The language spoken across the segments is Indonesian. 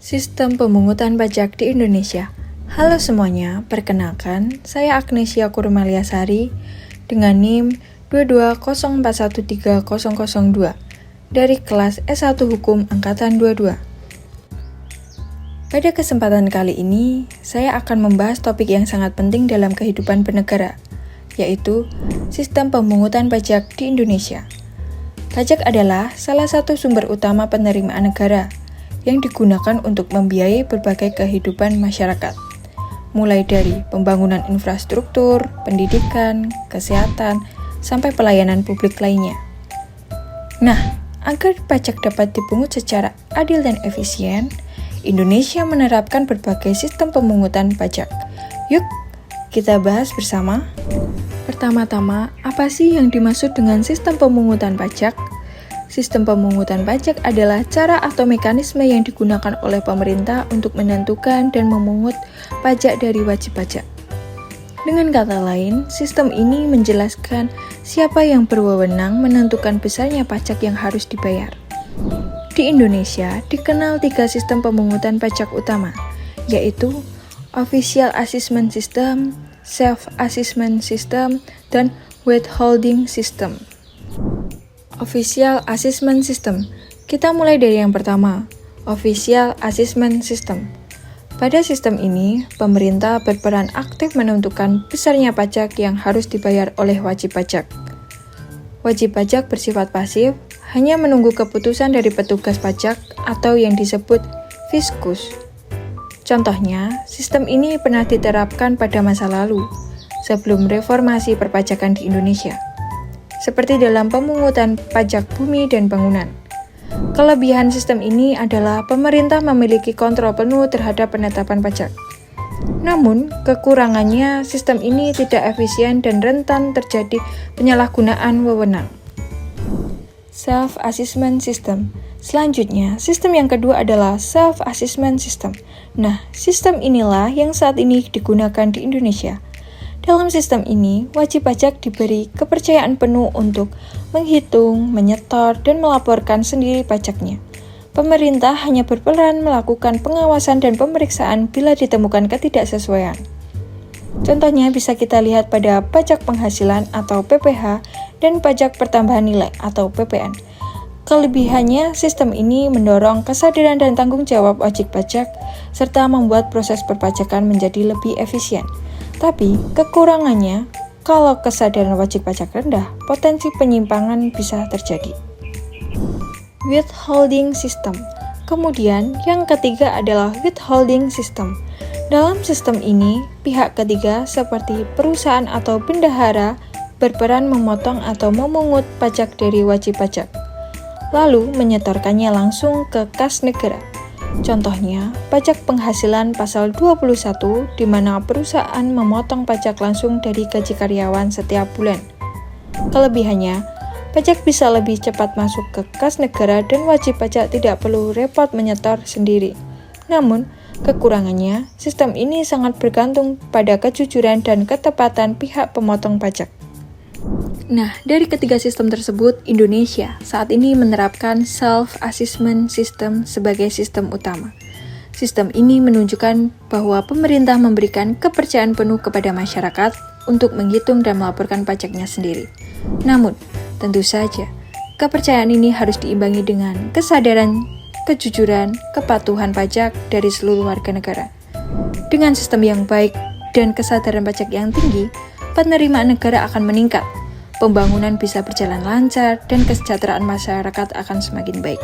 Sistem pemungutan pajak di Indonesia. Halo semuanya, perkenalkan, saya Agnesia Kurmaliasari dengan NIM 220413002 dari kelas S1 Hukum Angkatan 22. Pada kesempatan kali ini, saya akan membahas topik yang sangat penting dalam kehidupan bernegara, yaitu sistem pemungutan pajak di Indonesia. Pajak adalah salah satu sumber utama penerimaan negara yang digunakan untuk membiayai berbagai kehidupan masyarakat, mulai dari pembangunan infrastruktur, pendidikan, kesehatan, sampai pelayanan publik lainnya. Nah, agar pajak dapat dipungut secara adil dan efisien, Indonesia menerapkan berbagai sistem pemungutan pajak. Yuk, kita bahas bersama. Pertama-tama, apa sih yang dimaksud dengan sistem pemungutan pajak? Sistem pemungutan pajak adalah cara atau mekanisme yang digunakan oleh pemerintah untuk menentukan dan memungut pajak dari wajib pajak. Dengan kata lain, sistem ini menjelaskan siapa yang berwenang menentukan besarnya pajak yang harus dibayar. Di Indonesia, dikenal 3 sistem pemungutan pajak utama, yaitu Official Assessment System, Self-Assessment System, dan Withholding System. Official Assessment System. Kita mulai dari yang pertama, Official Assessment System. Pada sistem ini, pemerintah berperan aktif menentukan besarnya pajak yang harus dibayar oleh wajib pajak. Wajib pajak bersifat pasif, hanya menunggu keputusan dari petugas pajak atau yang disebut fiskus. Contohnya, sistem ini pernah diterapkan pada masa lalu, sebelum reformasi perpajakan di Indonesia, seperti dalam pemungutan pajak bumi dan bangunan. Kelebihan sistem ini adalah pemerintah memiliki kontrol penuh terhadap penetapan pajak. Namun, kekurangannya sistem ini tidak efisien dan rentan terjadi penyalahgunaan wewenang. Self-Assessment System. Selanjutnya, sistem yang kedua adalah Self-Assessment System. Nah, sistem inilah yang saat ini digunakan di Indonesia. Dalam sistem ini, wajib pajak diberi kepercayaan penuh untuk menghitung, menyetor, dan melaporkan sendiri pajaknya. Pemerintah hanya berperan melakukan pengawasan dan pemeriksaan bila ditemukan ketidaksesuaian. Contohnya bisa kita lihat pada pajak penghasilan atau PPh dan pajak pertambahan nilai atau PPN. Kelebihannya, sistem ini mendorong kesadaran dan tanggung jawab wajib pajak serta membuat proses perpajakan menjadi lebih efisien. Tapi, kekurangannya, kalau kesadaran wajib pajak rendah, potensi penyimpangan bisa terjadi. Withholding System. Kemudian, yang ketiga adalah Withholding System. Dalam sistem ini, pihak ketiga seperti perusahaan atau bendahara berperan memotong atau memungut pajak dari wajib pajak, lalu menyetorkannya langsung ke kas negara. Contohnya, pajak penghasilan pasal 21 di mana perusahaan memotong pajak langsung dari gaji karyawan setiap bulan. Kelebihannya, pajak bisa lebih cepat masuk ke kas negara dan wajib pajak tidak perlu repot menyetor sendiri. Namun, kekurangannya, sistem ini sangat bergantung pada kejujuran dan ketepatan pihak pemotong pajak. Nah, dari ketiga sistem tersebut, Indonesia saat ini menerapkan Self-Assessment System sebagai sistem utama. Sistem ini menunjukkan bahwa pemerintah memberikan kepercayaan penuh kepada masyarakat untuk menghitung dan melaporkan pajaknya sendiri. Namun, tentu saja, kepercayaan ini harus diimbangi dengan kesadaran, kejujuran, kepatuhan pajak dari seluruh warga negara. Dengan sistem yang baik dan kesadaran pajak yang tinggi, penerimaan negara akan meningkat, pembangunan bisa berjalan lancar, dan kesejahteraan masyarakat akan semakin baik.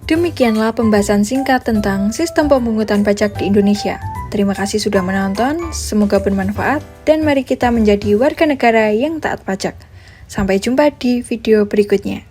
Demikianlah pembahasan singkat tentang sistem pemungutan pajak di Indonesia. Terima kasih sudah menonton, semoga bermanfaat, dan mari kita menjadi warga negara yang taat pajak. Sampai jumpa di video berikutnya.